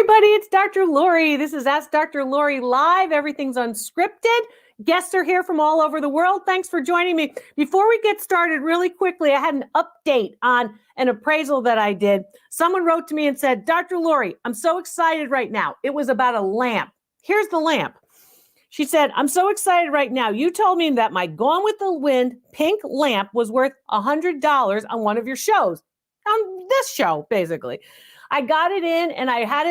everybody, it's Dr. Lori. This is Ask Dr. Lori Live. Everything's unscripted. Guests are here from all over the world. Thanks for joining me. Before we get started, really quickly, I had an update on an appraisal that I did. Someone wrote to me and said, Dr. Lori, I'm so excited right now. It was about a lamp. Here's the lamp. She said, I'm so excited right now. You told me that my Gone with the Wind pink lamp was worth $100 on one of your shows. On this show, basically. I got it in and I had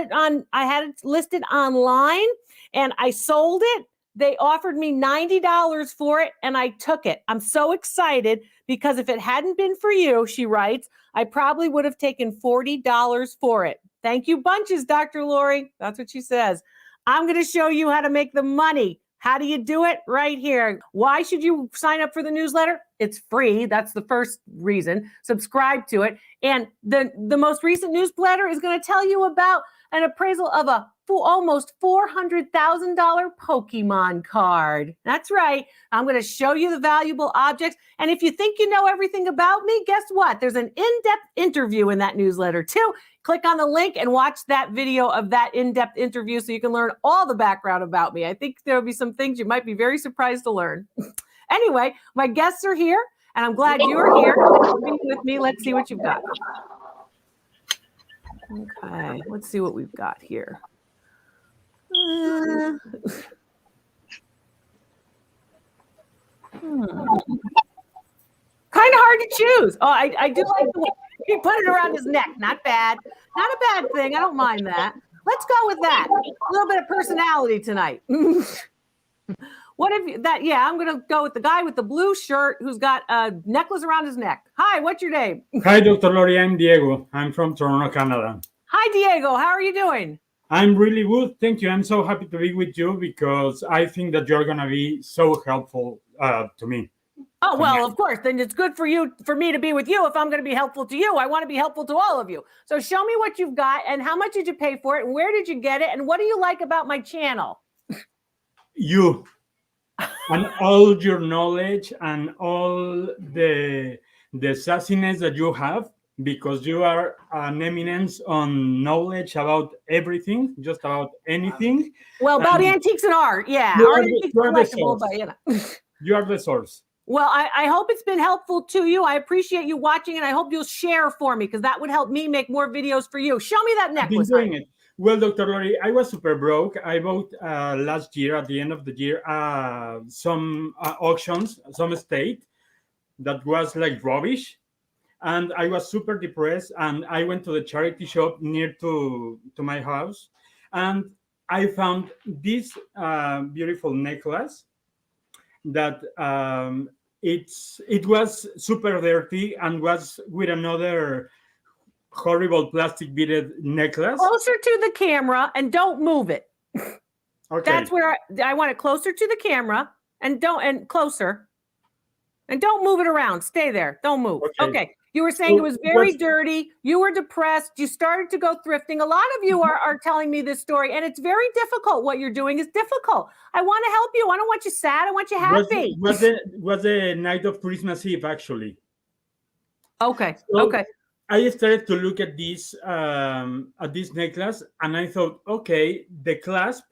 it listed online and I sold it. They offered me $90 for it and I took it. I'm so excited because if it hadn't been for you, she writes, I probably would have taken $40 for it. Thank you bunches, Dr. Lori. That's what she says. I'm going to show you how to make the money. How do you do it? Right here. Why should you sign up for the newsletter? It's free. That's the first reason. Subscribe to it. And the most recent newsletter is going to tell you about an appraisal of a almost $400,000 Pokemon card. That's right. I'm going to show you the valuable objects. And if you think you know everything about me, guess what? There's an in-depth interview in that newsletter too. Click on the link and watch that video of that in-depth interview so you can learn all the background about me. I think there'll be some things you might be very surprised to learn. Anyway, my guests are here and I'm glad you're here. Be with me. Let's see what you've got. Okay, let's see what we've got here. Kind of hard to choose. Oh, I do like the way he put it around his neck. Not bad. Not a bad thing. I don't mind that. Let's go with that. A little bit of personality tonight. What if that? Yeah, I'm going to go with the guy with the blue shirt who's got a necklace around his neck. Hi, what's your name? Hi, Dr. Lori. I'm Diego. I'm from Toronto, Canada. Hi, Diego. How are you doing? I'm really good. Thank you. I'm so happy to be with you because I think that you're going to be so helpful to me. Oh, well, of course. Then it's good for me to be with you. If I'm going to be helpful to you, I want to be helpful to all of you. So show me what you've got and how much did you pay for it and where did you get it and what do you like about my channel? You and all your knowledge and all the sassiness that you have because you are an eminence on knowledge about everything, just about anything. Well, about antiques and art. Yeah. You are the source. But, you know. You are the source. Well, I hope it's been helpful to you. I appreciate you watching, and I hope you'll share for me because that would help me make more videos for you. Show me that necklace. I've been doing it. Well, Dr. Lori, I was super broke. I bought last year, at the end of the year, some auctions, some estate that was like rubbish. And I was super depressed. And I went to the charity shop near to my house. And I found this beautiful necklace that it was super dirty and was with another horrible plastic beaded necklace. Closer to the camera and don't move it. Okay. That's where I want it closer to the camera and closer. And don't move it around. Stay there. Don't move. Okay. You were saying it was very dirty. You were depressed. You started to go thrifting. A lot of you are telling me this story, and it's very difficult. What you're doing is difficult. I want to help you. I don't want you sad. I want you happy. Was the night of Christmas Eve, actually. Okay. So okay. I started to look at this necklace, and I thought, okay, the clasp,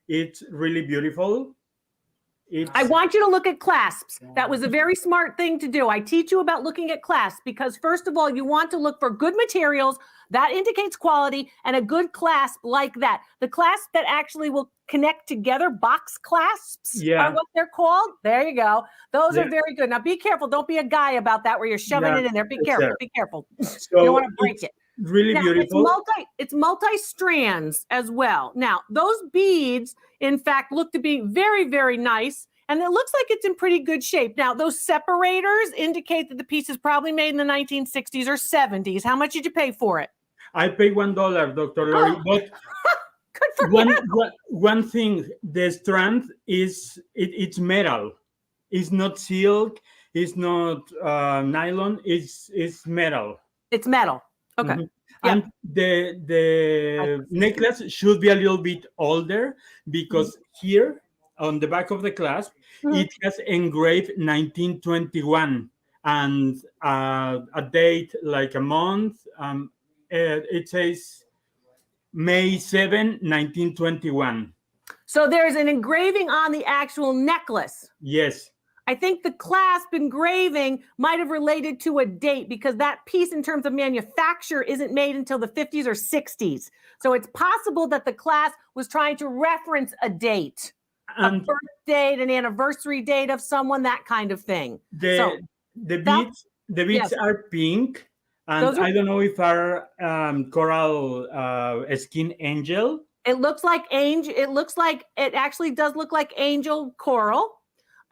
it's really beautiful. I want you to look at clasps. That was a very smart thing to do. I teach you about looking at clasps because first of all, you want to look for good materials that indicates quality and a good clasp like that. The clasp that actually will connect together, box clasps are what they're called. There you go. Those are very good. Now be careful. Don't be a guy about that where you're shoving it in there. Be careful. Be careful. So you don't want to break it. Really now, beautiful. It's multi-strands as well. Now, those beads, in fact, look to be very, very nice. And it looks like it's in pretty good shape. Now, those separators indicate that the piece is probably made in the 1960s or 70s. How much did you pay for it? I paid $1, Dr. Lori. But good for one thing, the strand is it's metal. It's not silk. It's not nylon. It's metal. It's metal. Okay. Mm-hmm. And the necklace should be a little bit older because here on the back of the clasp, it has engraved 1921 and a date like a month. It says May 7, 1921. So there's an engraving on the actual necklace. Yes. I think the clasp engraving might have related to a date because that piece in terms of manufacture isn't made until the 50s or 60s. So it's possible that the clasp was trying to reference a date, a birth date, an anniversary date of someone, that kind of thing. The beads are pink, and I don't know if are coral skin angel. It looks like angel. It actually does look like angel coral.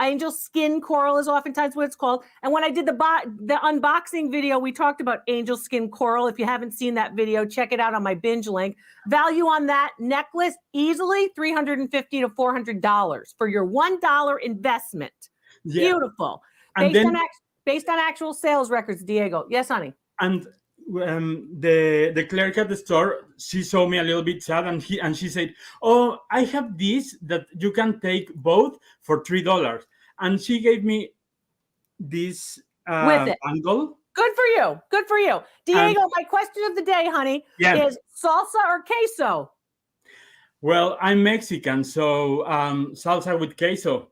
Angel skin coral is oftentimes what it's called. And when I did the unboxing video, we talked about angel skin coral. If you haven't seen that video, check it out on my binge link. Value on that necklace, easily $350 to $400 for your $1 investment. Yeah. Beautiful. Based on actual sales records, Diego. Yes, honey. And the clerk at the store, she saw me a little bit sad, and she said, "Oh, I have this that you can take both for $3." And she gave me this bangle. Good for you. Good for you. Diego, my question of the day, honey, is salsa or queso? Well, I'm Mexican, so salsa with queso.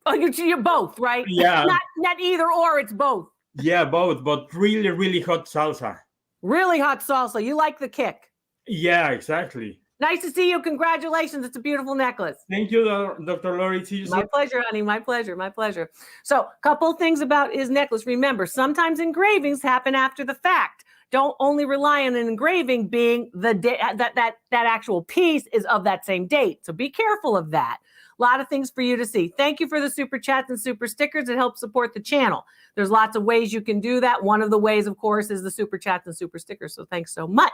Oh, you're both, right? Yeah. Not either or, it's both. Yeah, both, but really, really hot salsa. Really hot salsa. You like the kick. Yeah, exactly. Nice to see you. Congratulations. It's a beautiful necklace. Thank you, Dr. Lori. See you soon. My pleasure, honey. My pleasure. My pleasure. So a couple of things about his necklace. Remember, sometimes engravings happen after the fact. Don't only rely on an engraving being the that actual piece is of that same date. So be careful of that. A lot of things for you to see. Thank you for the super chats and super stickers. It helps support the channel. There's lots of ways you can do that. One of the ways, of course, is the super chats and super stickers. So thanks so much.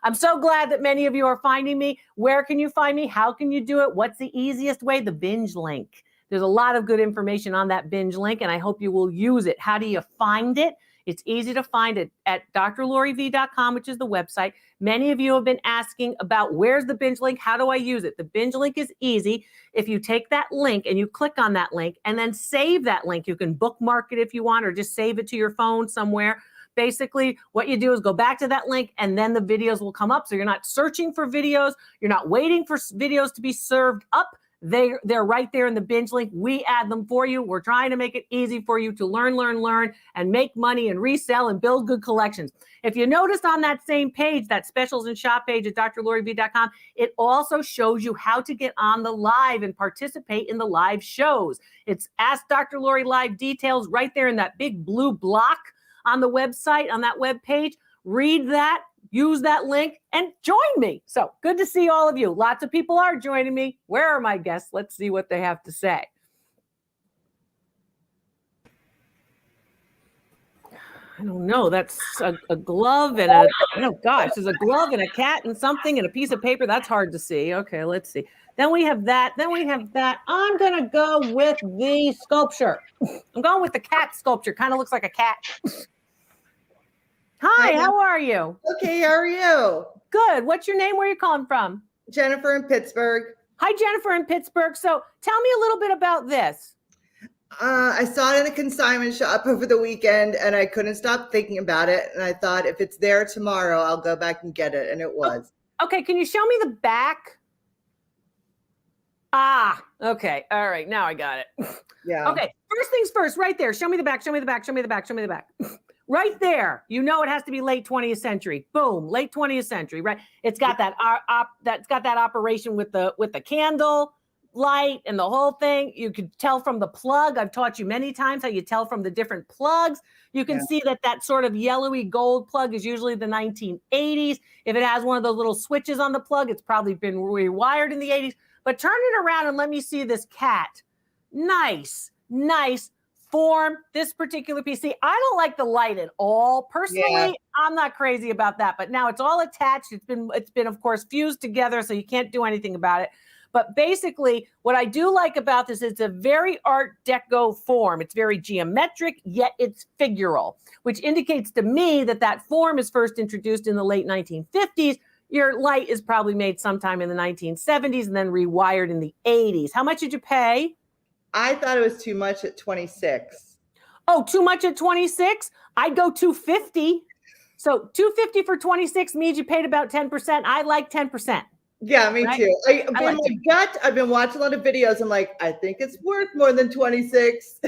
I'm so glad that many of you are finding me. Where can you find me? How can you do it? What's the easiest way? The binge link. There's a lot of good information on that binge link, and I hope you will use it. How do you find it? It's easy to find it at drloriv.com, which is the website. Many of you have been asking about where's the binge link? How do I use it? The binge link is easy. If you take that link and you click on that link and then save that link, you can bookmark it if you want, or just save it to your phone somewhere. Basically, what you do is go back to that link and then the videos will come up. So you're not searching for videos. You're not waiting for videos to be served up. They're right there in the binge link. We add them for you. We're trying to make it easy for you to learn, and make money and resell and build good collections. If you noticed on that same page, that specials and shop page at drloriv.com, it also shows you how to get on the live and participate in the live shows. It's Ask Dr. Lori Live details right there in that big blue block on the website, on that web page. Read that. Use that link and join me. So good to see all of you. Lots of people are joining me. Where are my guests? Let's see what they have to say. I don't know. That's a glove and there's a glove and a cat and something and a piece of paper. That's hard to see. Okay, let's see. Then we have that. I'm going to go with the sculpture. I'm going with the cat sculpture. Kind of looks like a cat. Hi, how are you? Okay, how are you? Good. What's your name? Where are you calling from? Jennifer in Pittsburgh. Hi, Jennifer in Pittsburgh. So tell me a little bit about this. I saw it in a consignment shop over the weekend and I couldn't stop thinking about it. And I thought if it's there tomorrow, I'll go back and get it. And it was. Okay, can you show me the back? Ah, okay. All right, now I got it. Yeah. Okay, first things first, right there. Show me the back, show me the back, show me the back, show me the back. Right there, you know it has to be late 20th century. Boom, late 20th century, right? It's got that that's got that operation with the candle light and the whole thing. You could tell from the plug. I've taught you many times how you tell from the different plugs. You can see that sort of yellowy gold plug is usually the 1980s. If it has one of those little switches on the plug, it's probably been rewired in the 80s. But turn it around and let me see this cat. Nice form, this particular piece. See, I don't like the light at all. Personally, I'm not crazy about that, but now it's all attached. It's been of course fused together, so you can't do anything about it. But basically, what I do like about this is it's a very Art Deco form. It's very geometric, yet it's figural, which indicates to me that form is first introduced in the late 1950s. Your light is probably made sometime in the 1970s and then rewired in the 80s. How much did you pay? I thought it was too much at 26. Oh, too much at 26? I'd go 250. So $250 for 26 means you paid about 10%. I like 10%. Yeah, me Right? too. In like my gut, I've been watching a lot of videos. I'm like, I think it's worth more than 26.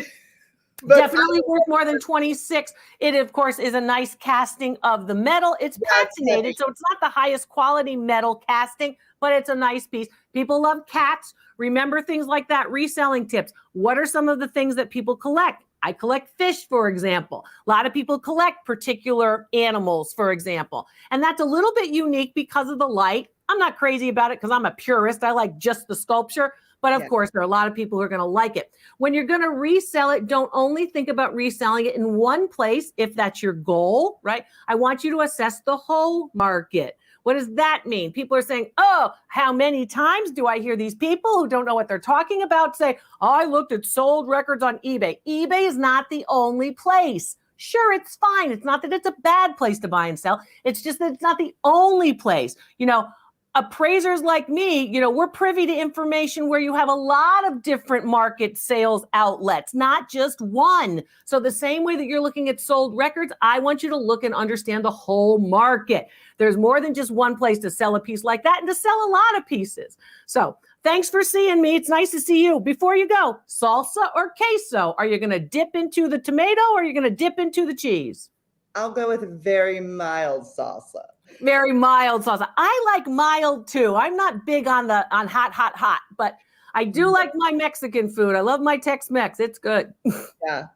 But definitely worth more than 26. It, of course, is a nice casting of the metal. It's patinated, so it's not the highest quality metal casting, but it's a nice piece. People love cats. Remember things like that. Reselling tips. What are some of the things that people collect? I collect fish, for example. A lot of people collect particular animals, for example. And that's a little bit unique because of the light. I'm not crazy about it because I'm a purist. I like just the sculpture. But of course, there are a lot of people who are going to like it. When you're going to resell it, don't only think about reselling it in one place, if that's your goal, right? I want you to assess the whole market. What does that mean? People are saying, oh, how many times do I hear these people who don't know what they're talking about say, oh, I looked at sold records on eBay. eBay is not the only place. Sure, it's fine. It's not that it's a bad place to buy and sell. It's just that it's not the only place. You know, appraisers like me, you know, we're privy to information where you have a lot of different market sales outlets, not just one. So the same way that you're looking at sold records, I want you to look and understand the whole market. There's more than just one place to sell a piece like that and to sell a lot of pieces. So thanks for seeing me. It's nice to see you. Before you go, salsa or queso? Are you going to dip into the tomato or are you going to dip into the cheese? I'll go with very mild salsa. Very mild salsa. I like mild too. I'm not big on hot, but I do like my Mexican food. I love my Tex-Mex. It's good. Yeah.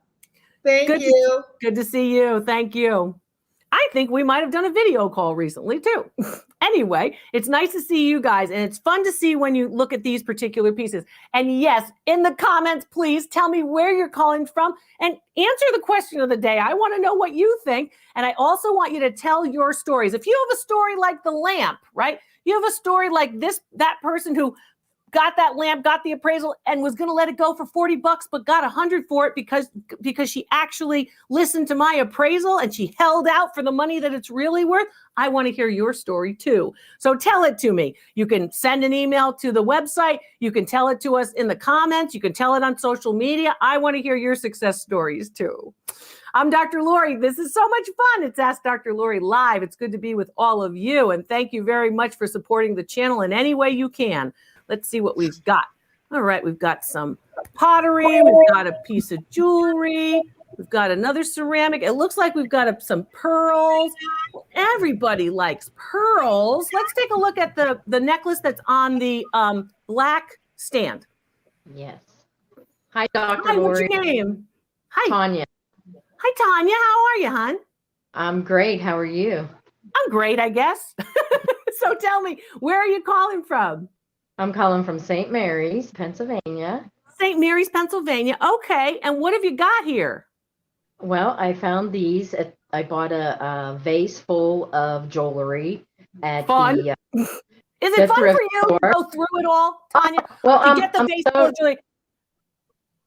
Thank you. Good to see you. Thank you. I think we might have done a video call recently too. Anyway, it's nice to see you guys. And it's fun to see when you look at these particular pieces. And yes, in the comments, please tell me where you're calling from and answer the question of the day. I want to know what you think. And I also want you to tell your stories. If you have a story like the lamp, right? You have a story like that person who got that lamp, got the appraisal, and was going to let it go for $40, but got 100 for it because she actually listened to my appraisal and she held out for the money that it's really worth. I want to hear your story too. So tell it to me. You can send an email to the website. You can tell it to us in the comments. You can tell it on social media. I want to hear your success stories too. I'm Dr. Lori. This is so much fun. It's Ask Dr. Lori Live. It's good to be with all of you. And thank you very much for supporting the channel in any way you can. Let's see what we've got. All right, we've got some pottery. We've got a piece of jewelry. We've got another ceramic. It looks like we've got some pearls. Everybody likes pearls. Let's take a look at the necklace that's on the black stand. Yes. Hi, Dr. Hi, what's Lori. your name? Hi. Tanya. Hi, Tanya. How are you, hon? I'm great. How are you? I'm great, I guess. So tell me, where are you calling from? I'm calling from St. Mary's, Pennsylvania. St. Mary's, Pennsylvania. Okay. And what have you got here? Well, I found these. I bought a vase full of jewelry at Fun. the Is it fun for thrift you store. to go through it all, Tanya? Well, To get the vase full of jewelry.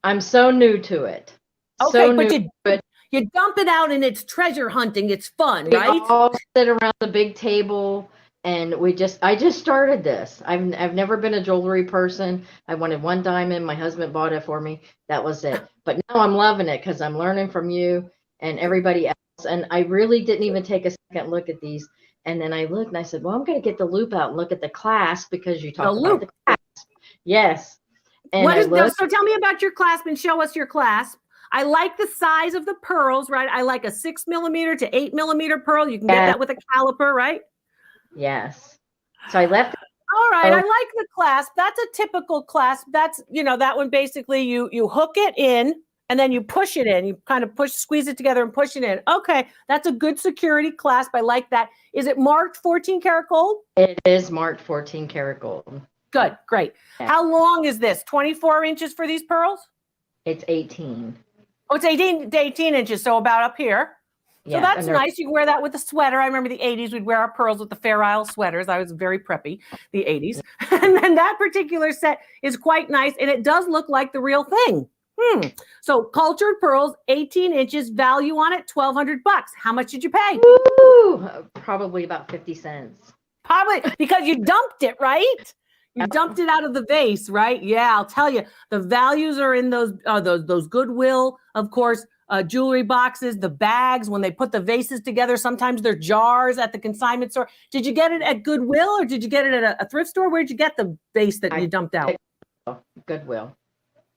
I'm so new to it. Okay, So but new to it. you dump it out and it's treasure hunting. It's fun, We right? all sit around the big table and I just started this. I've never been a jewelry person. I wanted one diamond. My husband bought it for me. That was it. But now I'm loving it because I'm learning from you and everybody else. And I really didn't even take a second look at these. And then I looked and I said, well, I'm going to get the loop out and look at the clasp because you talked about the clasp. Yes. And So tell me about your clasp and show us your clasp. I like the size of the pearls, right? I like a 6 millimeter to 8 millimeter pearl. You can get that with a caliper, right? Yes. So I left. All right. I like the clasp. That's a typical clasp. That's, that one basically you hook it in and then you push it in. You kind of squeeze it together and push it in. Okay. That's a good security clasp. I like that. Is it marked 14 karat gold? It is marked 14 karat gold. Good. Great. Yeah. How long is this? 24 inches for these pearls? It's 18. Oh, it's 18 inches. So about up here. So Yeah, that's nice. You can wear that with a sweater. I remember the 80s, we'd wear our pearls with the Fair Isle sweaters. I was very preppy, the 80s. And then that particular set is quite nice. And it does look like the real thing. So cultured pearls, 18 inches, value on it, $1,200. How much did you pay? Ooh, probably about 50 cents. Probably because you dumped it, right? You dumped it out of the vase, right? Yeah, I'll tell you. The values are in those Goodwill, of course, jewelry boxes, the bags, when they put the vases together, sometimes they're jars at the consignment store. Did you get it at Goodwill or did you get it at a thrift store? Where'd you get the vase that you dumped out? Goodwill.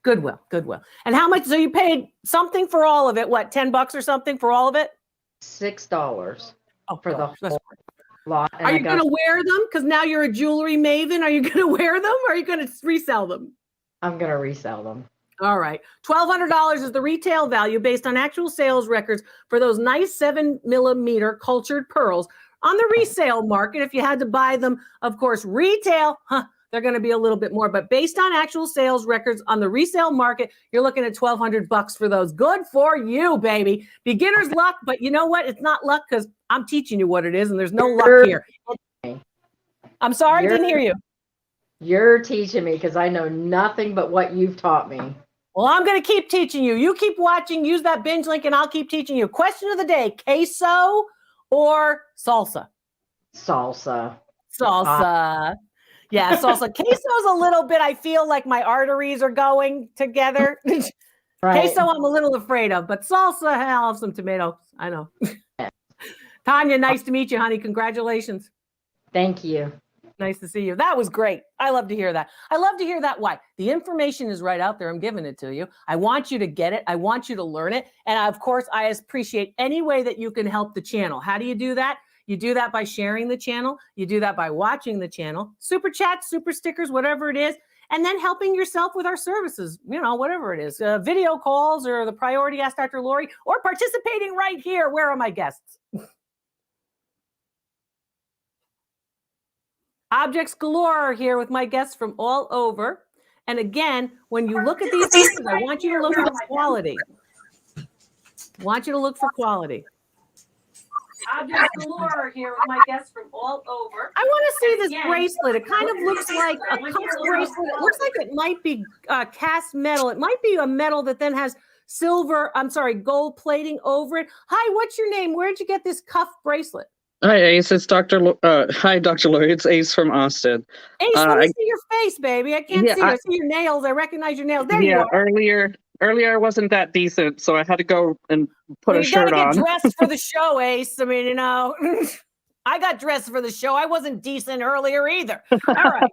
Goodwill. And how much? So you paid something for all of it? What, $10 or something for all of it? $6 for the gosh, that's whole lot. And Are you going to wear them? Because now you're a jewelry maven. Are you going to wear them or are you going to resell them? I'm going to resell them. All right. $1,200 is the retail value based on actual sales records for those nice 7mm cultured pearls on the resale market. If you had to buy them, of course, retail, they're going to be a little bit more. But based on actual sales records on the resale market, you're looking at $1,200 for those. Good for you, baby. Beginner's luck. But you know what? It's not luck because I'm teaching you what it is and there's no luck here. I'm sorry, I didn't hear you. You're teaching me because I know nothing but what you've taught me. Well, I'm going to keep teaching you. You keep watching, use that binge link, and I'll keep teaching you. Question of the day, queso or salsa? Salsa. Yeah, salsa. Queso is a little bit, I feel like my arteries are going together. Right. Queso I'm a little afraid of, but salsa, I'll have some tomatoes. I know. Tanya, nice to meet you, honey. Congratulations. Thank you. Nice to see you. That was great. I love to hear that. I love to hear that. Why? The information is right out there. I'm giving it to you. I want you to get it. I want you to learn it. And of course, I appreciate any way that you can help the channel. How do you do that? You do that by sharing the channel. You do that by watching the channel. Super chats, super stickers, whatever it is. And then helping yourself with our services, whatever it is. Video calls or the Priority Ask Dr. Lori or participating right here. Where are my guests? Objects galore are here with my guests from all over. And again, when you look at these pieces, I want you to look for quality. Objects galore are here with my guests from all over. I want to see this bracelet. It kind of looks like a cuff bracelet. It looks like it might be cast metal. It might be a metal that then has gold plating over it. Hi, what's your name? Where'd you get this cuff bracelet? Hi, Ace. It's hi, Dr. Lori. It's Ace from Austin. Ace, let me see your face, baby. I can't see you. I see your nails. I recognize your nails. There you are. Earlier I wasn't that decent, so I had to go and put a shirt on. You gotta get dressed for the show, Ace. I mean, I got dressed for the show. I wasn't decent earlier either. All right.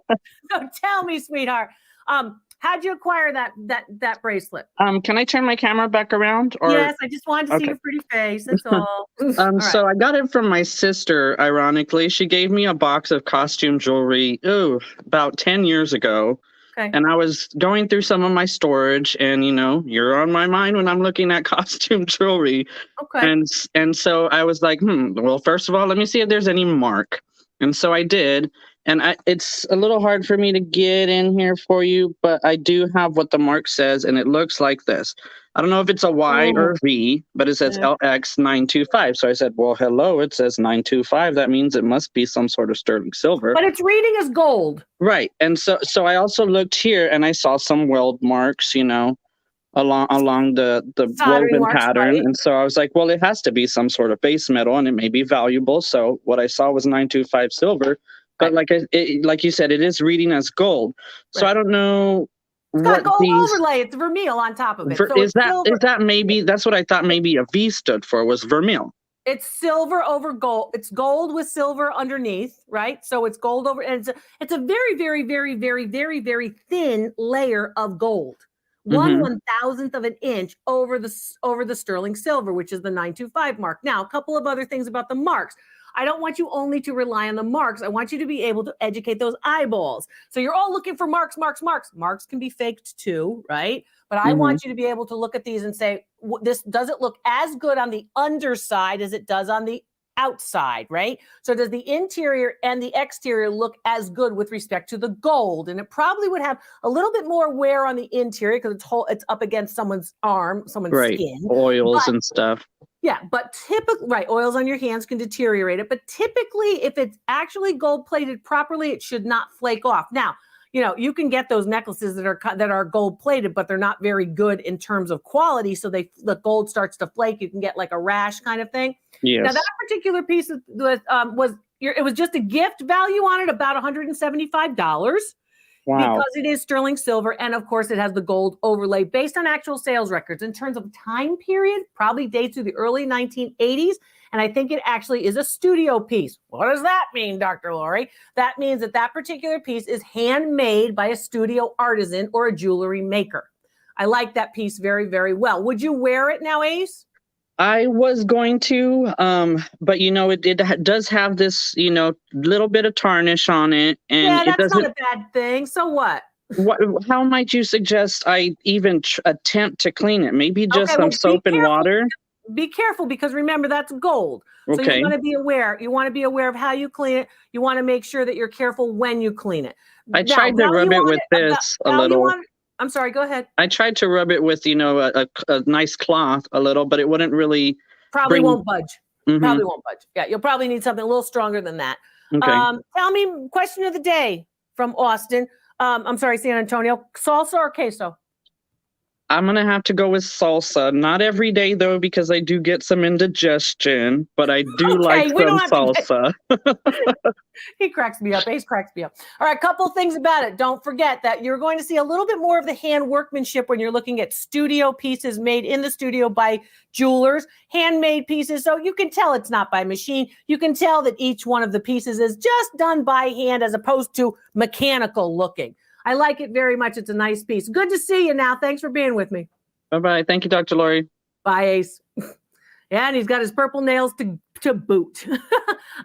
So tell me, sweetheart, how'd you acquire that bracelet? Can I turn my camera back around? Or? Yes, I just wanted to see your pretty face. That's all. All right. So I got it from my sister, ironically. She gave me a box of costume jewelry, about 10 years ago. Okay. And I was going through some of my storage and, you're on my mind when I'm looking at costume jewelry. Okay. And so I was like, well, first of all, let me see if there's any mark. And so I did. And it's a little hard for me to get in here for you, but I do have what the mark says, and it looks like this. I don't know if it's a Y or a V, but it says LX925. So I said, well, hello, it says 925. That means it must be some sort of sterling silver. But it's reading as gold. Right. And so I also looked here, and I saw some weld marks, along the woven pattern. Right. And so I was like, well, it has to be some sort of base metal, and it may be valuable. So what I saw was 925 silver. But like you said, it is reading as gold. So I don't know. It's got gold overlay. It's vermeil on top of it. So is that maybe, that's what I thought maybe a V stood for, was vermeil. It's silver over gold. It's gold with silver underneath, right? So it's gold over, and it's a very, very, very, very, very, very thin layer of gold. 1/1000th of an inch over the sterling silver, which is the 925 mark. Now, a couple of other things about the marks. I don't want you only to rely on the marks. I want you to be able to educate those eyeballs. So you're all looking for marks. Marks can be faked too, right? But I want you to be able to look at these and say, does it look as good on the underside as it does on the outside, right? So does the interior and the exterior look as good with respect to the gold? And it probably would have a little bit more wear on the interior because it's up against someone's arm, someone's skin. Oils and stuff. Yeah, but typically, oils on your hands can deteriorate it. But typically, if it's actually gold plated properly, it should not flake off. Now, you can get those necklaces that are gold plated, but they're not very good in terms of quality. So the gold starts to flake. You can get like a rash kind of thing. Yes. Now that particular piece was just a gift value on it, about $175. Wow. because it is sterling silver. And of course, it has the gold overlay based on actual sales records. In terms of time period, probably dates to the early 1980s. And I think it actually is a studio piece. What does that mean, Dr. Lori? That means that that particular piece is handmade by a studio artisan or a jewelry maker. I like that piece very, very well. Would you wear it now, Ace? I was going to, but it does have this, little bit of tarnish on it, and Yeah, it that's doesn't. not a bad thing. So what? How might you suggest I even attempt to clean it? Maybe just some soap and water. Be careful, because remember, that's gold. So Okay. you want to be aware. You want to be aware of how you clean it. You want to make sure that you're careful when you clean it. I tried to rub it with this a little. I'm sorry, go ahead. I tried to rub it with, a nice cloth a little, but it wouldn't really. Probably won't budge. Mhm. Probably won't budge. Yeah, you'll probably need something a little stronger than that. Okay. Tell me, question of the day from Austin. I'm sorry, San Antonio. Salsa or queso? I'm going to have to go with salsa. Not every day, though, because I do get some indigestion, but I do like some salsa. He cracks me up. Ace cracks me up. All right, a couple of things about it. Don't forget that you're going to see a little bit more of the hand workmanship when you're looking at studio pieces made in the studio by jewelers, handmade pieces. So you can tell it's not by machine. You can tell that each one of the pieces is just done by hand as opposed to mechanical looking. I like it very much. It's a nice piece. Good to see you now. Thanks for being with me. Bye-bye. Thank you, Dr. Lori. Bye, Ace. Yeah, and he's got his purple nails to boot.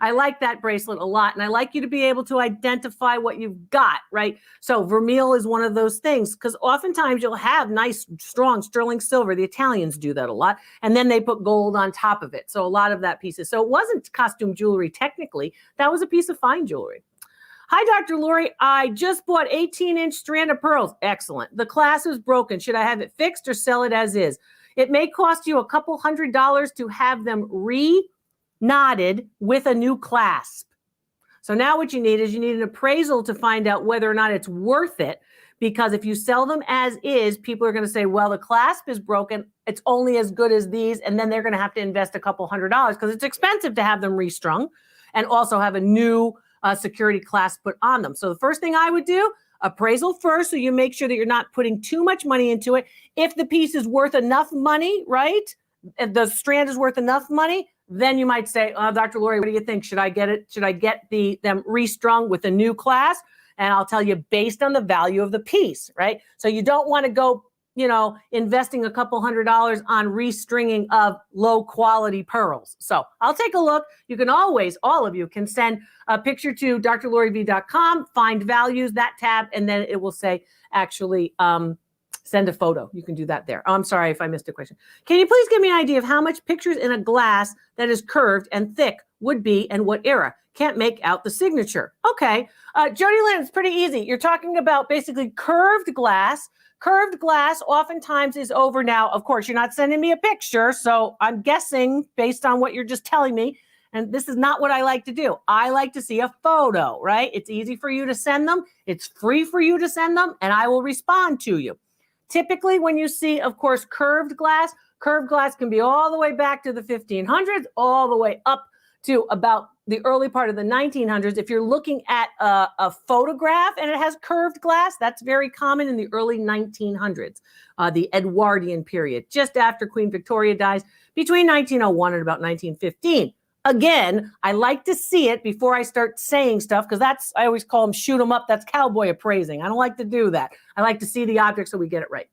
I like that bracelet a lot. And I like you to be able to identify what you've got, right? So vermeil is one of those things, because oftentimes you'll have nice, strong sterling silver. The Italians do that a lot. And then they put gold on top of it. So a lot of that pieces. So it wasn't costume jewelry technically. That was a piece of fine jewelry. Hi, Dr. Lori. I just bought 18-inch strand of pearls. Excellent. The clasp is broken. Should I have it fixed or sell it as is? It may cost you a couple $100s to have them re-knotted with a new clasp. So now what you need is an appraisal to find out whether or not it's worth it. Because if you sell them as is, people are going to say, well, the clasp is broken. It's only as good as these. And then they're going to have to invest a couple $100s because it's expensive to have them restrung and also have a new security clasp put on them. So the first thing I would do, appraisal first, so you make sure that you're not putting too much money into it. If the piece is worth enough money, right? If the strand is worth enough money, then you might say, Dr. Lori, what do you think? Should I get it? Should I get them restrung with a new clasp? And I'll tell you based on the value of the piece, right? So you don't want to go, investing a couple $100s on restringing of low quality pearls. So I'll take a look. You can always, all of you can send a picture to drloriv.com, find values, that tab, and then it will say actually send a photo. You can do that there. Oh, I'm sorry if I missed a question. Can you please give me an idea of how much pictures in a glass that is curved and thick would be and what era? Can't make out the signature. Okay. Jody Lynn, it's pretty easy. You're talking about basically curved glass. Curved glass oftentimes is over now. Of course, you're not sending me a picture, so I'm guessing based on what you're just telling me, and this is not what I like to do. I like to see a photo, right? It's easy for you to send them. It's free for you to send them, and I will respond to you. Typically, when you see, of course, curved glass can be all the way back to the 1500s, all the way up to about the early part of the 1900s. If you're looking at a photograph and it has curved glass, that's very common in the early 1900s, the Edwardian period, just after Queen Victoria dies, between 1901 and about 1915. Again, I like to see it before I start saying stuff, because I always call them shoot them up. That's cowboy appraising. I don't like to do that. I like to see the object so we get it right.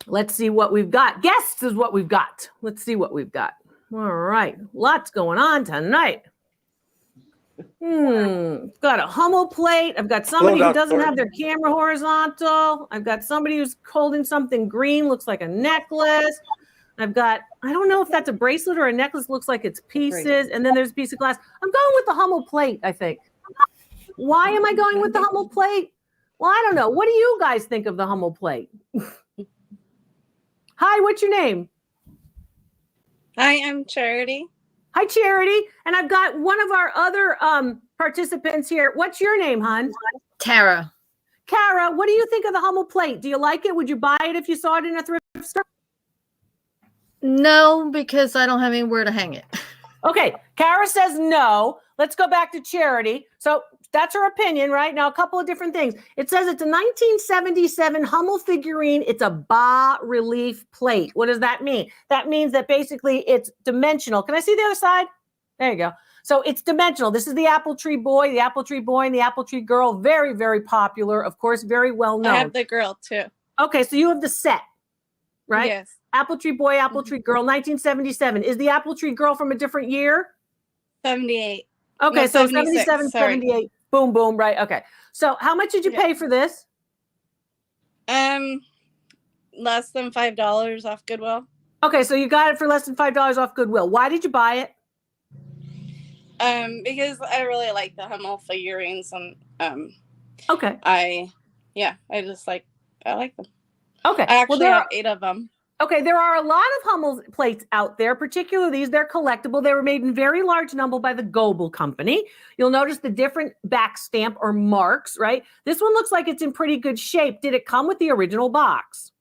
Let's see what we've got. Guests is what we've got. Let's see what we've got. All right. Lots going on tonight. Got a Hummel plate. I've got somebody who doesn't have their camera horizontal. I've got somebody who's holding something green, looks like a necklace. I've got, I don't know if that's a bracelet or a necklace, looks like it's pieces. And then there's a piece of glass. I'm going with the Hummel plate, I think. Why am I going with the Hummel plate? Well, I don't know. What do you guys think of the Hummel plate? Hi, what's your name? Hi, I'm Charity. Hi, Charity. And I've got one of our other participants here. What's your name, hon? Tara. Kara, what do you think of the Hummel plate? Do you like it? Would you buy it if you saw it in a thrift store? No, because I don't have anywhere to hang it. Okay, Kara says no. Let's go back to Charity. So that's her opinion, right? Now, a couple of different things. It says it's a 1977 Hummel figurine. It's a bas-relief plate. What does that mean? That means that basically it's dimensional. Can I see the other side? There you go. So it's dimensional. This is the apple tree boy, and the apple tree girl. Very, very popular. Of course, very well known. I have the girl too. Okay, so you have the set, right? Yes. Apple tree boy, apple tree girl, 1977. Is the apple tree girl from a different year? 78. Okay, No, so 76, 77, sorry. 78. Boom, boom, right. Okay. So how much did you pay for this? Less than $5 off Goodwill. Okay, so you got it for less than $5 off Goodwill. Why did you buy it? Because I really like the Hummel figurines, and Okay. I like them. Okay. I actually there have are, 8 of them. okay, there are a lot of Hummel plates out there, particularly these. They're collectible. They were made in very large number by the Goebel company. You'll notice the different back stamp or marks, right? This one looks like it's in pretty good shape. Did it come with the original box?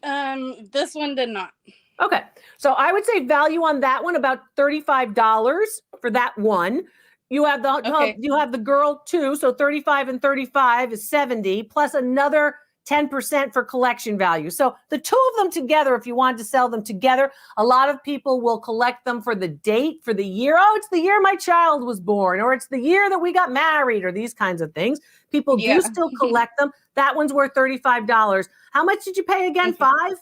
This one did not. Okay, so I would say value on that one about $35 for that one. You have the girl too, so 35 and 35 is 70 plus another 10% for collection value. So the two of them together, if you wanted to sell them together, a lot of people will collect them for the date, for the year. Oh, it's the year my child was born, or it's the year that we got married, or these kinds of things. People do still collect them. That one's worth $35. How much did you pay again? 5?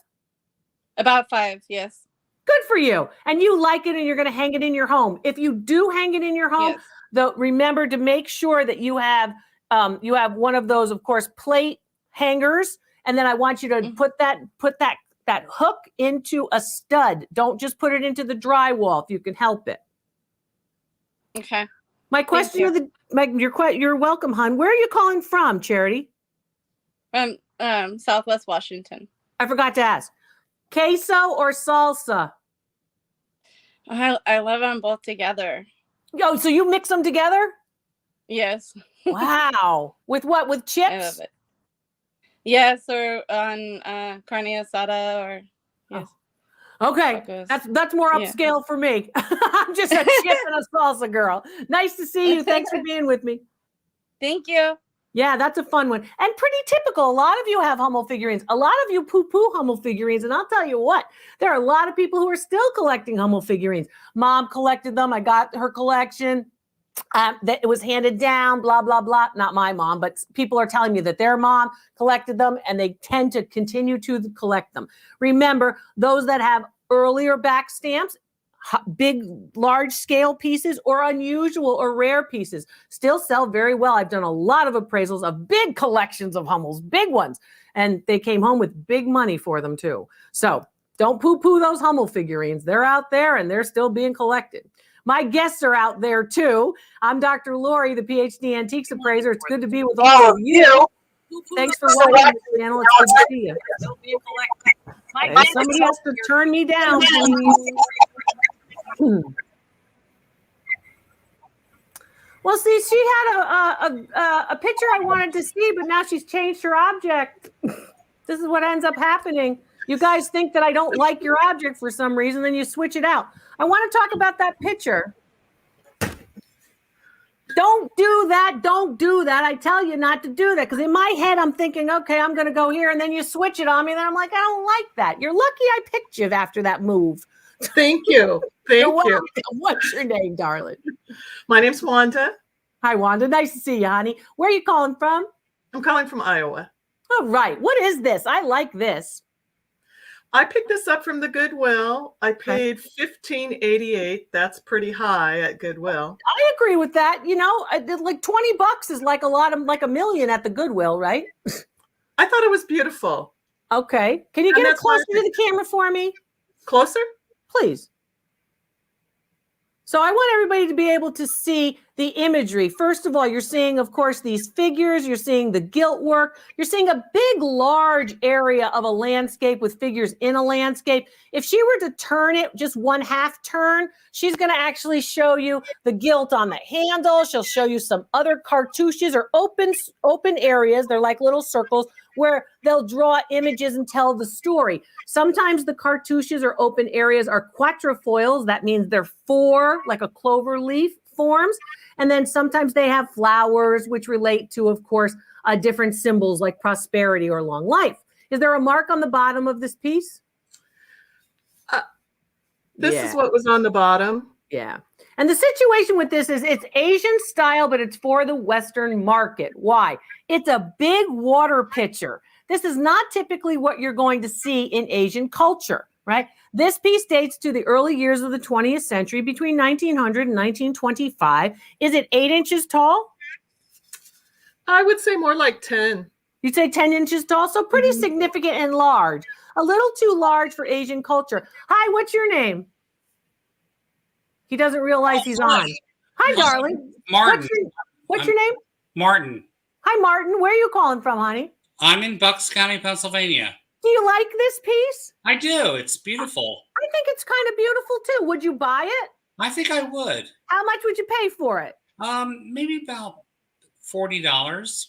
About 5, yes. Good for you. And you like it and you're going to hang it in your home. If you do hang it in your home, remember to make sure that you have one of those, of course, plate hangers. And then I want you to put that hook into a stud. Don't just put it into the drywall if you can help it. Okay. My question you're welcome, hon. Where are you calling from, Charity? From Southwest Washington. I forgot to ask. Queso or salsa? I love them both together. Oh, so you mix them together? Yes. Wow. With what? With chips? I love it. Yes, or on carne asada, or yes. Okay, Tacos. that's more upscale for me. I'm just a chip and a salsa girl. Nice to see you. Thanks for being with me. Thank you. Yeah, that's a fun one. And pretty typical. A lot of you have Hummel figurines. A lot of you poo-poo Hummel figurines. And I'll tell you what, there are a lot of people who are still collecting Hummel figurines. Mom collected them. I got her collection. That it was handed down, blah, blah, blah. Not my mom, but people are telling me that their mom collected them and they tend to continue to collect them. Remember, those that have earlier back stamps, big, large scale pieces or unusual or rare pieces still sell very well. I've done a lot of appraisals of big collections of Hummels, big ones, and they came home with big money for them too. So don't poo-poo those Hummel figurines. They're out there and they're still being collected. My guests are out there too. I'm Dr. Lori, the PhD Antiques Appraiser. It's good to be with all of you. Thanks for watching this channel. It's good to see you. Okay, somebody has to turn me down, please. Well, see, she had a picture I wanted to see, but now she's changed her object. This is what ends up happening. You guys think that I don't like your object for some reason, then you switch it out. I want to talk about that picture. Don't do that. Don't do that. I tell you not to do that. Because in my head, I'm thinking, okay, I'm going to go here. And then you switch it on me. And then I'm like, I don't like that. You're lucky I picked you after that move. Thank you. Thank you. What's your name, darling? My name's Wanda. Hi, Wanda. Nice to see you, honey. Where are you calling from? I'm calling from Iowa. All right. What is this? I like this. I picked this up from the Goodwill. I paid $15.88. That's pretty high at Goodwill. I agree with that. You know, like $20 is like like $1 million at the Goodwill, right? I thought it was beautiful. Okay. Can you get it closer to the camera for me? Closer? Please. So I want everybody to be able to see the imagery. First of all, you're seeing, of course, these figures. You're seeing the gilt work. You're seeing a big, large area of a landscape with figures in a landscape. If she were to turn it just 1/2 turn, she's going to actually show you the gilt on the handle. She'll show you some other cartouches or open areas. They're like little circles where they'll draw images and tell the story. Sometimes the cartouches or open areas are quatrefoils. That means they're 4, like a clover leaf forms. And then sometimes they have flowers, which relate to, of course, different symbols like prosperity or long life. Is there a mark on the bottom of this piece? This is what was on the bottom. Yeah. And the situation with this is it's Asian style, but it's for the Western market. Why? It's a big water pitcher. This is not typically what you're going to see in Asian culture, right? This piece dates to the early years of the 20th century, between 1900 and 1925. Is it 8 inches tall? I would say more like 10. You'd say 10 inches tall? So pretty significant and large. A little too large for Asian culture. Hi, what's your name? He doesn't realize he's on. Hi, darling. Martin. What's your name? Martin. Hi, Martin. Where are you calling from, honey? I'm in Bucks County, Pennsylvania. Do you like this piece? I do. It's beautiful. I think it's kind of beautiful too. Would you buy it? I think I would. How much would you pay for it? Maybe about $40.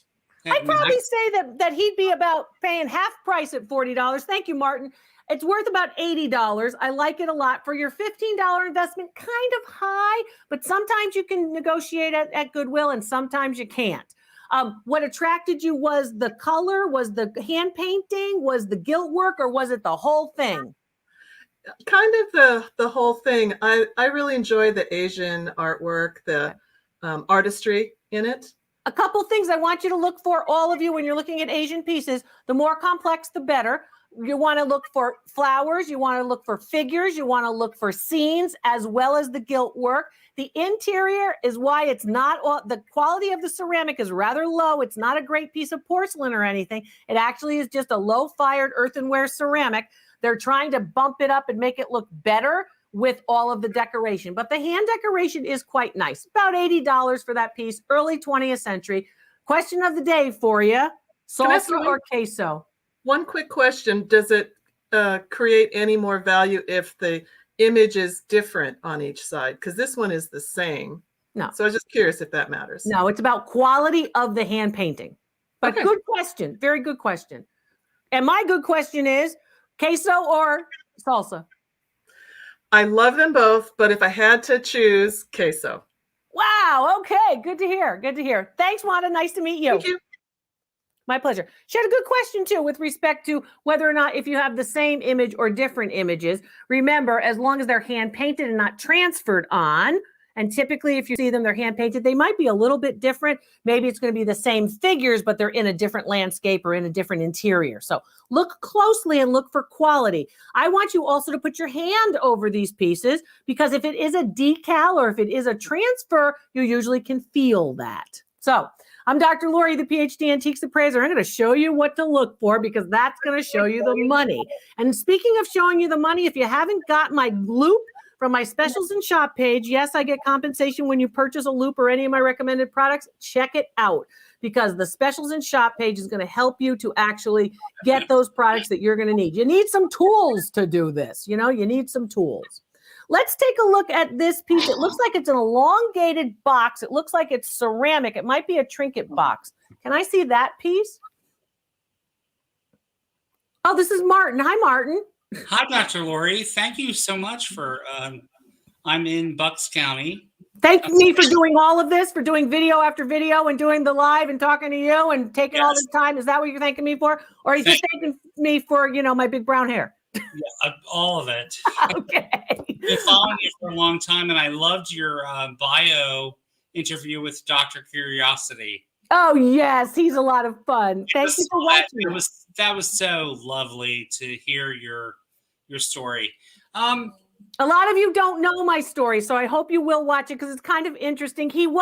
I'd probably say that he'd be about paying half price at $40. Thank you, Martin. It's worth about $80. I like it a lot. For your $15 investment, kind of high, but sometimes you can negotiate at Goodwill and sometimes you can't. What attracted you was the color, was the hand painting, was the gilt work, or was it the whole thing? Kind of the whole thing. I really enjoy the Asian artwork, the artistry in it. A couple things I want you to look for, all of you, when you're looking at Asian pieces. The more complex, the better. You want to look for flowers. You want to look for figures. You want to look for scenes, as well as the gilt work. The interior is why it's not all, the quality of the ceramic is rather low. It's not a great piece of porcelain or anything. It actually is just a low-fired earthenware ceramic. They're trying to bump it up and make it look better with all of the decoration. But the hand decoration is quite nice. About $80 for that piece, early 20th century. Question of the day for you, salsa or queso? One quick question. Does it create any more value if the image is different on each side? Because this one is the same. No. So I was just curious if that matters. No, it's about quality of the hand painting. But Okay. Good question. Very good question. And my good question is queso or salsa? I love them both, but if I had to choose, queso. Wow. Okay. Good to hear. Good to hear. Thanks, Wanda. Nice to meet you. Thank you. My pleasure. She had a good question, too, with respect to whether or not if you have the same image or different images. Remember, as long as they're hand painted and not transferred on, and typically if you see them, they're hand painted, they might be a little bit different. Maybe it's going to be the same figures, but they're in a different landscape or in a different interior. So look closely and look for quality. I want you also to put your hand over these pieces, because if it is a decal or if it is a transfer, you usually can feel that. So I'm Dr. Lori, the PhD Antiques Appraiser. I'm going to show you what to look for, because that's going to show you the money. And speaking of showing you the money, if you haven't got my loop from my specials and shop page, yes, I get compensation when you purchase a loop or any of my recommended products. Check it out, because the specials and shop page is going to help you to actually get those products that you're going to need. You need some tools to do this. You need some tools. Let's take a look at this piece. It looks like it's an elongated box. It looks like it's ceramic. It might be a trinket box. Can I see that piece? Oh, this is Martin. Hi, Martin. Hi, Dr. Lori. Thank you so much for, I'm in Bucks County. Thank me for doing all of this, for doing video after video and doing the live and talking to you and taking all this time. Is that what you're thanking me for? Or are you just thanking me for, my big brown hair? Yeah, all of it. Okay. Been following you for a long time, and I loved your bio interview with Dr. Curiosity. Oh, yes. He's a lot of fun. Thank you for watching. That was so lovely to hear your story. A lot of you don't know my story, so I hope you will watch it, because it's kind of interesting. He asked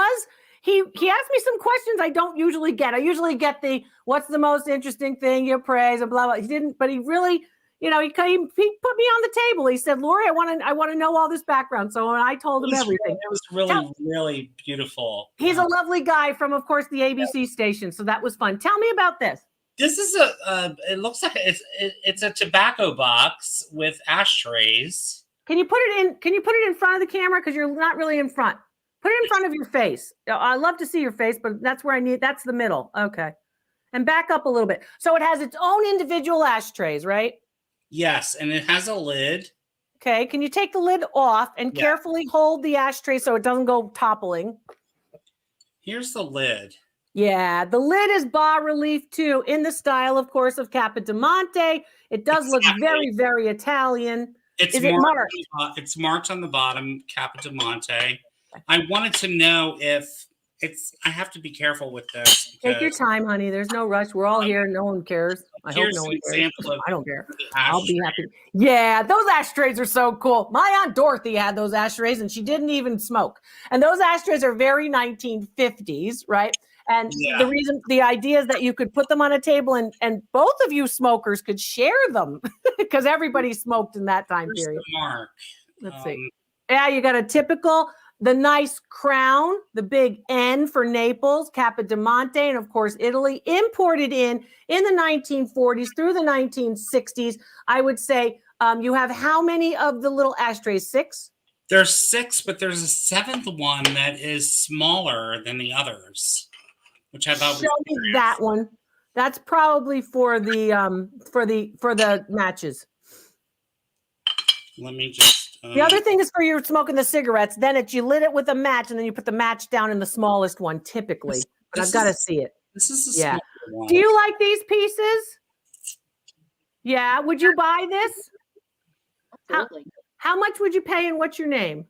me some questions I don't usually get. I usually get what's the most interesting thing you appraise and blah, blah. He didn't, but he really, he put me on the table. He said, Lori, I want to know all this background. So I told him everything. It was really, really beautiful. He's a lovely guy from, of course, the ABC station. So that was fun. Tell me about this. This is it looks like it's a tobacco box with ashtrays. Can you put it in front of the camera? Because you're not really in front. Put it in front of your face. I love to see your face, but that's where that's the middle. Okay. And back up a little bit. So it has its own individual ashtrays, right? Yes, and it has a lid. Okay, can you take the lid off and carefully hold the ashtray so it doesn't go toppling? Here's the lid. Yeah, the lid is bas relief too, in the style, of course, of Capodimonte. It does look very, very Italian. Is it marked? It's marked on the bottom, Capodimonte. I wanted to know if I have to be careful with this. Take your time, honey. There's no rush. We're all here. No one cares. I hope no one cares. I don't care. I'll be happy. Yeah, those ashtrays are so cool. My Aunt Dorothy had those ashtrays and she didn't even smoke. And those ashtrays are very 1950s, right? And the idea is that you could put them on a table and both of you smokers could share them because everybody smoked in that time period. Mark. Let's see. Yeah, you got a typical, the nice crown, the big N for Naples, Capodimonte, and of course, Italy, imported in the 1940s through the 1960s. I would say you have how many of the little ashtrays? 6? There's 6, but there's a 7th one that is smaller than the others. Which I thought show me that one. That's probably for the matches. Let me just. The other thing is for you smoking the cigarettes. Then you lit it with a match, and then you put the match down in the smallest one, typically. But I've got to see it. This is the smaller one. Do you like these pieces? Yeah. Would you buy this? Absolutely. How much would you pay, and what's your name?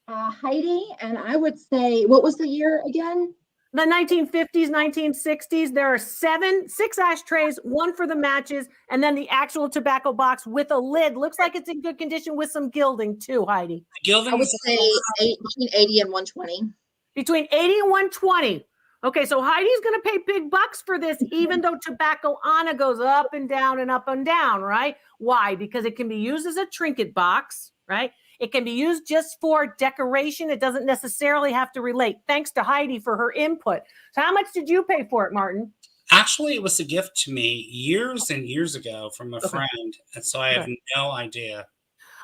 Heidi, and I would say, what was the year again? The 1950s, 1960s. There are 6 ashtrays, 1 for the matches, and then the actual tobacco box with a lid. Looks like it's in good condition with some gilding too, Heidi. Gilding. I would say between 80 and 120. Between 80 and 120. Okay, so Heidi's going to pay big bucks for this, even though tobacco Anna goes up and down and up and down, right? Why? Because it can be used as a trinket box, right? It can be used just for decoration. It doesn't necessarily have to relate. Thanks to Heidi for her input. So how much did you pay for it, Martin? Actually, it was a gift to me years and years ago from a friend. And so I have no idea.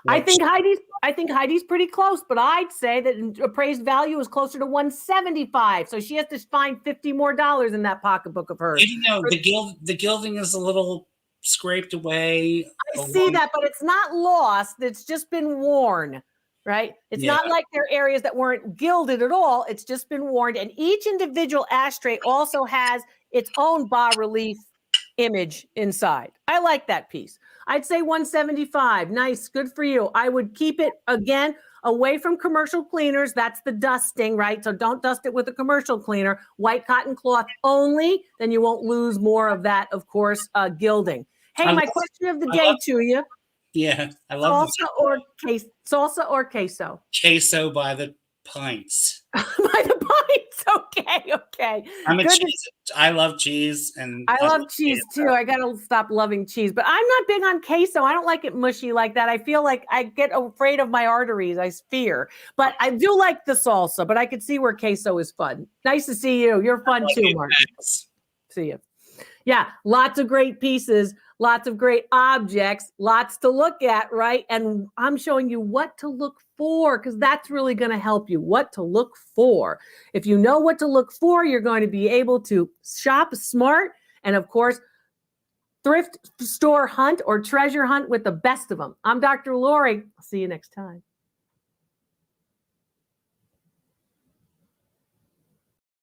I think Heidi's pretty close, but I'd say that appraised value is closer to 175. So she has to find $50 more in that pocketbook of hers. You know, the gilding is a little scraped away. I see that, but it's not lost. It's just been worn, right? It's not like there are areas that weren't gilded at all. It's just been worn. And each individual ashtray also has its own bas relief image inside. I like that piece. I'd say 175. Nice. Good for you. I would keep it, again, away from commercial cleaners. That's the dusting, right? So don't dust it with a commercial cleaner. White cotton cloth only. Then you won't lose more of that, of course, gilding. Hey, my question of the day to you. Yeah, I love salsa or queso? Queso by the pints. By the pints. Okay. I love cheese, and I love cheese too. I gotta stop loving cheese, but I'm not big on queso. I don't like it mushy like that. I feel like I get afraid of my arteries. I fear, but I do like the salsa. But I could see where queso is fun. Nice to see you. You're fun too, Martin. See you. Yeah, lots of great pieces, lots of great objects, lots to look at, right? And I'm showing you what to look for because that's really going to help you, what to look for. If you know what to look for, you're going to be able to shop smart and, of course, thrift store hunt or treasure hunt with the best of them. I'm Dr. Lori. I'll see you next time.